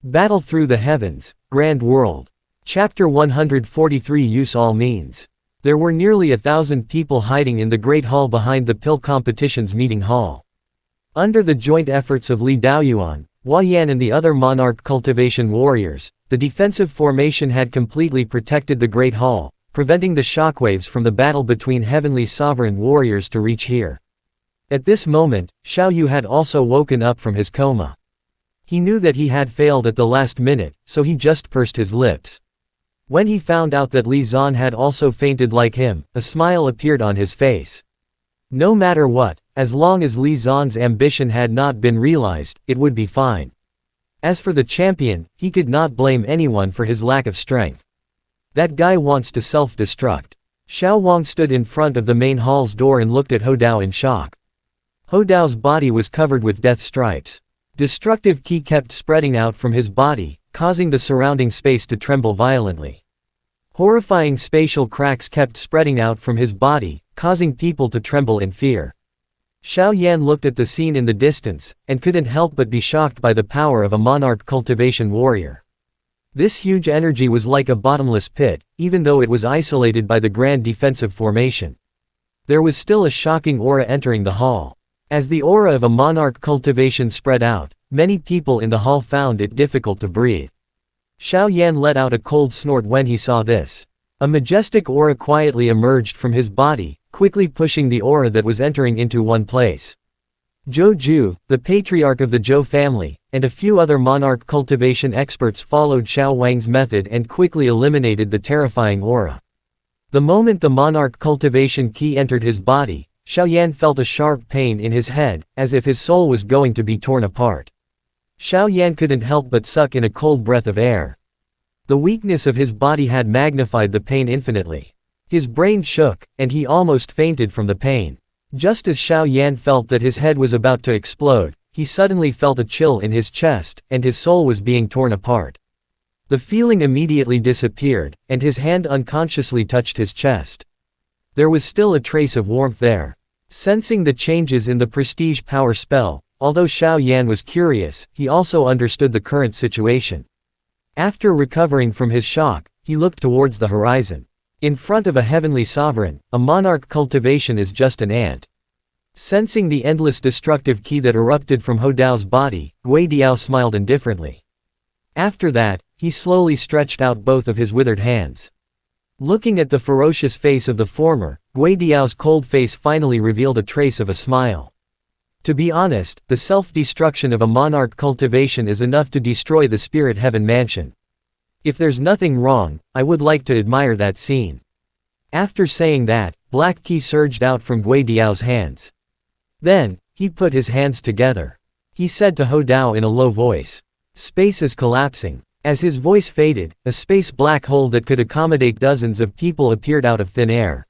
Battle through the heavens, grand world. Chapter 143 Use all means. There were nearly 1,000 people hiding in the great hall behind the pill competition's meeting hall. Under the joint efforts of Li Daoyuan, Hua Yan and the other monarch cultivation warriors, the defensive formation had completely protected the great hall, preventing the shockwaves from the battle between heavenly sovereign warriors to reach here. At this moment, Xiao Yu had also woken up from his coma. He knew that he had failed at the last minute, so he just pursed his lips. When he found out that Li Zan had also fainted like him, a smile appeared on his face. No matter what, as long as Li Zan's ambition had not been realized, it would be fine. As for the champion, he could not blame anyone for his lack of strength. That guy wants to self-destruct. Xiao Wang stood in front of the main hall's door and looked at Ho Dao in shock. Ho Dao's body was covered with death stripes. Destructive qi kept spreading out from his body, causing the surrounding space to tremble violently. Horrifying spatial cracks kept spreading out from his body, causing people to tremble in fear. Xiao Yan looked at the scene in the distance, and couldn't help but be shocked by the power of a monarch cultivation warrior. This huge energy was like a bottomless pit, even though it was isolated by the grand defensive formation. There was still a shocking aura entering the hall. As the aura of a monarch cultivation spread out, many people in the hall found it difficult to breathe. Xiao Yan let out a cold snort when he saw this. A majestic aura quietly emerged from his body, quickly pushing the aura that was entering into one place. Zhou Ju, the patriarch of the Zhou family, and a few other monarch cultivation experts followed Xiao Wang's method and quickly eliminated the terrifying aura. The moment the monarch cultivation qi entered his body, Xiao Yan felt a sharp pain in his head, as if his soul was going to be torn apart. Xiao Yan couldn't help but suck in a cold breath of air. The weakness of his body had magnified the pain infinitely. His brain shook, and he almost fainted from the pain. Just as Xiao Yan felt that his head was about to explode, he suddenly felt a chill in his chest, and his soul was being torn apart. The feeling immediately disappeared, and his hand unconsciously touched his chest. There was still a trace of warmth there. Sensing the changes in the prestige power spell, although Xiao Yan was curious, he also understood the current situation. After recovering from his shock, he looked towards the horizon. In front of a heavenly sovereign, a monarch cultivation is just an ant. Sensing the endless destructive qi that erupted from Ho Dao's body, Gui Diao smiled indifferently. After that, he slowly stretched out both of his withered hands. Looking at the ferocious face of the former, Gui Diao's cold face finally revealed a trace of a smile. To be honest, the self-destruction of a monarch cultivation is enough to destroy the spirit heaven mansion. If there's nothing wrong, I would like to admire that scene. After saying that, black qi surged out from Gui Diao's hands. Then, he put his hands together. He said to Ho Dao in a low voice, "Space is collapsing." As his voice faded, a space black hole that could accommodate dozens of people appeared out of thin air.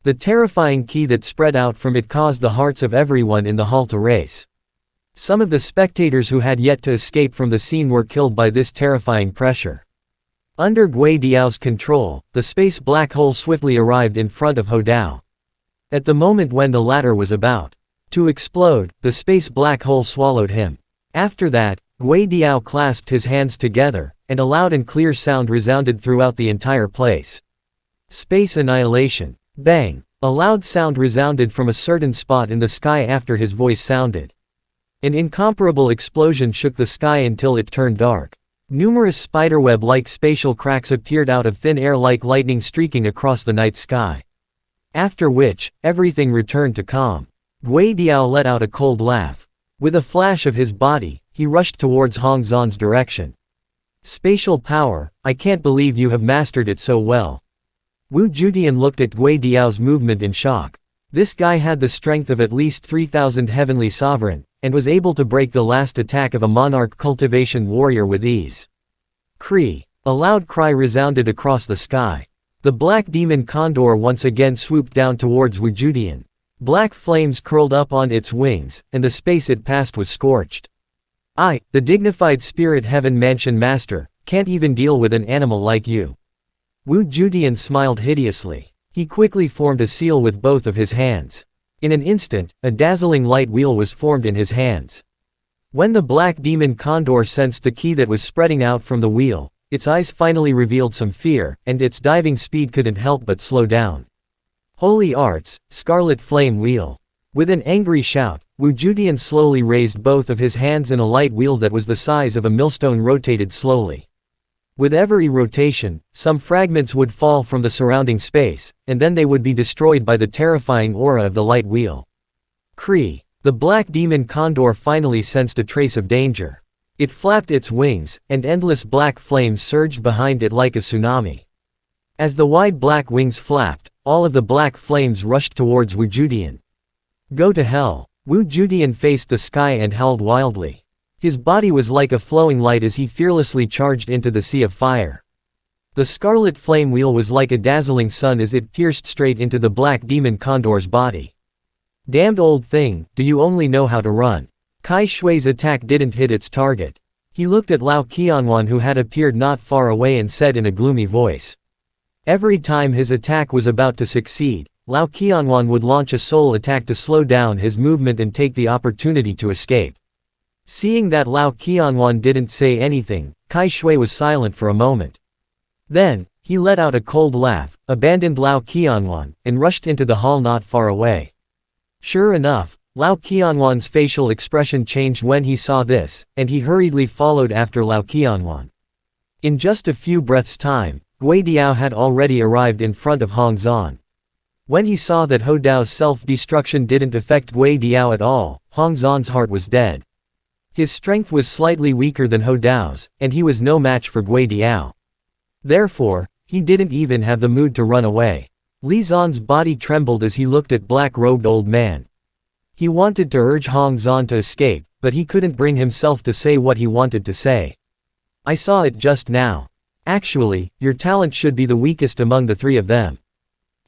The terrifying qi that spread out from it caused the hearts of everyone in the hall to race. Some of the spectators who had yet to escape from the scene were killed by this terrifying pressure. Under Gui Diao's control, the space black hole swiftly arrived in front of Ho Dao. At the moment when the latter was about to explode, the space black hole swallowed him. After that, Gui Diao clasped his hands together, and a loud and clear sound resounded throughout the entire place. Space annihilation. Bang! A loud sound resounded from a certain spot in the sky after his voice sounded. An incomparable explosion shook the sky until it turned dark. Numerous spiderweb-like spatial cracks appeared out of thin air like lightning streaking across the night sky. After which, everything returned to calm. Gui Diao let out a cold laugh. With a flash of his body, he rushed towards Hong Zan's direction. Spatial power, I can't believe you have mastered it so well. Wu Judian looked at Gui Diao's movement in shock. This guy had the strength of at least 3,000 heavenly sovereign, and was able to break the last attack of a monarch cultivation warrior with ease. Cree! A loud cry resounded across the sky. The black demon condor once again swooped down towards Wu Judian. Black flames curled up on its wings, and the space it passed was scorched. I, the dignified spirit heaven mansion master, can't even deal with an animal like you. Wu Judian smiled hideously. He quickly formed a seal with both of his hands. In an instant, a dazzling light wheel was formed in his hands. When the black demon condor sensed the ki that was spreading out from the wheel, its eyes finally revealed some fear, and its diving speed couldn't help but slow down. Holy Arts, Scarlet Flame Wheel. With an angry shout, Wu Judian slowly raised both of his hands and a light wheel that was the size of a millstone rotated slowly. With every rotation, some fragments would fall from the surrounding space, and then they would be destroyed by the terrifying aura of the light wheel. Kree. The black demon condor finally sensed a trace of danger. It flapped its wings, and endless black flames surged behind it like a tsunami. As the wide black wings flapped, all of the black flames rushed towards Wu Judian. Go to hell. Wu Judian faced the sky and howled wildly. His body was like a flowing light as he fearlessly charged into the sea of fire. The scarlet flame wheel was like a dazzling sun as it pierced straight into the black demon condor's body. Damned old thing, do you only know how to run? Kai Shui's attack didn't hit its target. He looked at Lao Qianwan who had appeared not far away and said in a gloomy voice. Every time his attack was about to succeed, Lao Qianwan would launch a soul attack to slow down his movement and take the opportunity to escape. Seeing that Lao Qianwan didn't say anything, Kai Shui was silent for a moment. Then, he let out a cold laugh, abandoned Lao Qianwan, and rushed into the hall not far away. Sure enough, Lao Qianwan's facial expression changed when he saw this, and he hurriedly followed after Lao Qianwan. In just a few breaths' time, Gui Diao had already arrived in front of Hong Zhan. When he saw that Ho Dao's self-destruction didn't affect Gui Diao at all, Hong Zhan's heart was dead. His strength was slightly weaker than Ho Dao's, and he was no match for Gui Diao. Therefore, he didn't even have the mood to run away. Li Zhan's body trembled as he looked at black-robed old man. He wanted to urge Hong Zhan to escape, but he couldn't bring himself to say what he wanted to say. I saw it just now. Actually, your talent should be the weakest among the three of them.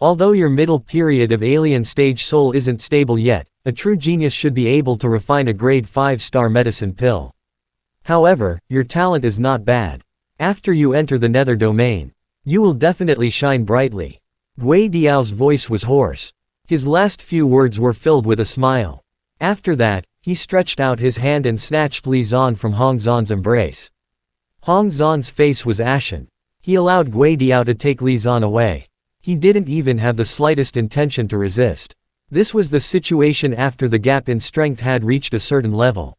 Although your middle period of alien stage soul isn't stable yet, a true genius should be able to refine a grade 5-star medicine pill. However, your talent is not bad. After you enter the nether domain, you will definitely shine brightly. Gui Diao's voice was hoarse. His last few words were filled with a smile. After that, he stretched out his hand and snatched Li Zhan from Hong Zhan's embrace. Hong Zhan's face was ashen. He allowed Gui Diao to take Li Zhan away. He didn't even have the slightest intention to resist. This was the situation after the gap in strength had reached a certain level.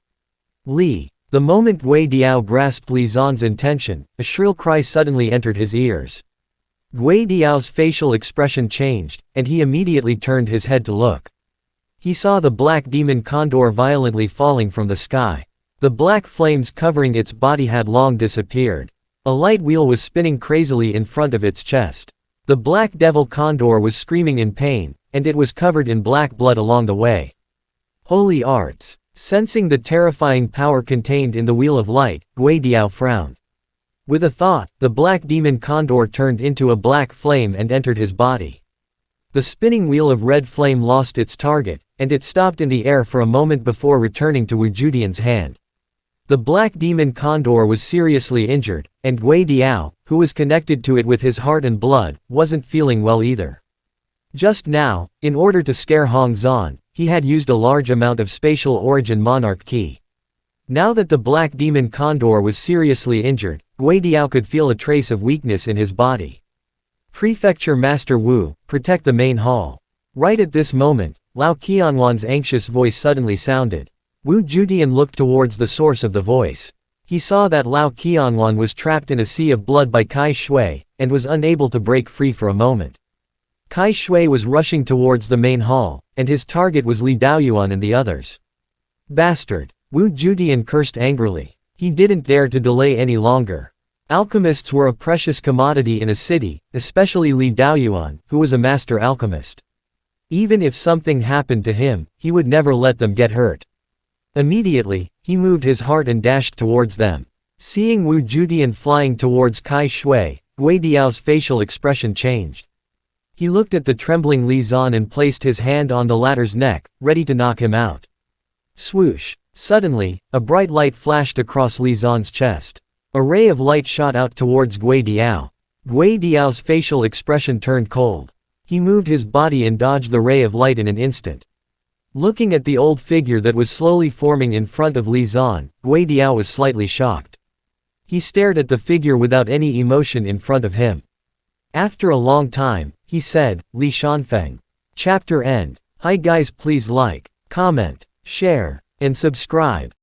Li. The moment Gui Diao grasped Li Zhan's intention, a shrill cry suddenly entered his ears. Gui Diao's facial expression changed, and he immediately turned his head to look. He saw the black demon condor violently falling from the sky. The black flames covering its body had long disappeared. A light wheel was spinning crazily in front of its chest. The black devil condor was screaming in pain, and it was covered in black blood along the way. Holy Arts. Sensing the terrifying power contained in the Wheel of Light, Gui Diao frowned. With a thought, the black demon condor turned into a black flame and entered his body. The spinning wheel of red flame lost its target, and it stopped in the air for a moment before returning to Wu Judian's hand. The black demon condor was seriously injured, and Gui Diao, who was connected to it with his heart and blood, wasn't feeling well either. Just now, in order to scare Hong Zhan, he had used a large amount of spatial origin monarch ki. Now that the black demon condor was seriously injured, Gui Diao could feel a trace of weakness in his body. Prefecture Master Wu, protect the main hall. Right at this moment, Lao Qianwan's anxious voice suddenly sounded. Wu Judian looked towards the source of the voice. He saw that Lao Qianwan was trapped in a sea of blood by Kai Shui, and was unable to break free for a moment. Kai Shui was rushing towards the main hall, and his target was Li Daoyuan and the others. Bastard! Wu Judian cursed angrily. He didn't dare to delay any longer. Alchemists were a precious commodity in a city, especially Li Daoyuan, who was a master alchemist. Even if something happened to him, he would never let them get hurt. Immediately, he moved his heart and dashed towards them. Seeing Wu Judian flying towards Kai Shui, Gui Diao's facial expression changed. He looked at the trembling Li Zhan and placed his hand on the latter's neck, ready to knock him out. Swoosh! Suddenly, a bright light flashed across Li Zhan's chest. A ray of light shot out towards Gui Diao. Gui Diao's facial expression turned cold. He moved his body and dodged the ray of light in an instant. Looking at the old figure that was slowly forming in front of Li Zan, Gui Diao was slightly shocked. He stared at the figure without any emotion in front of him. After a long time, he said, Li Shanfeng. Chapter end. Hi guys, please like, comment, share, and subscribe.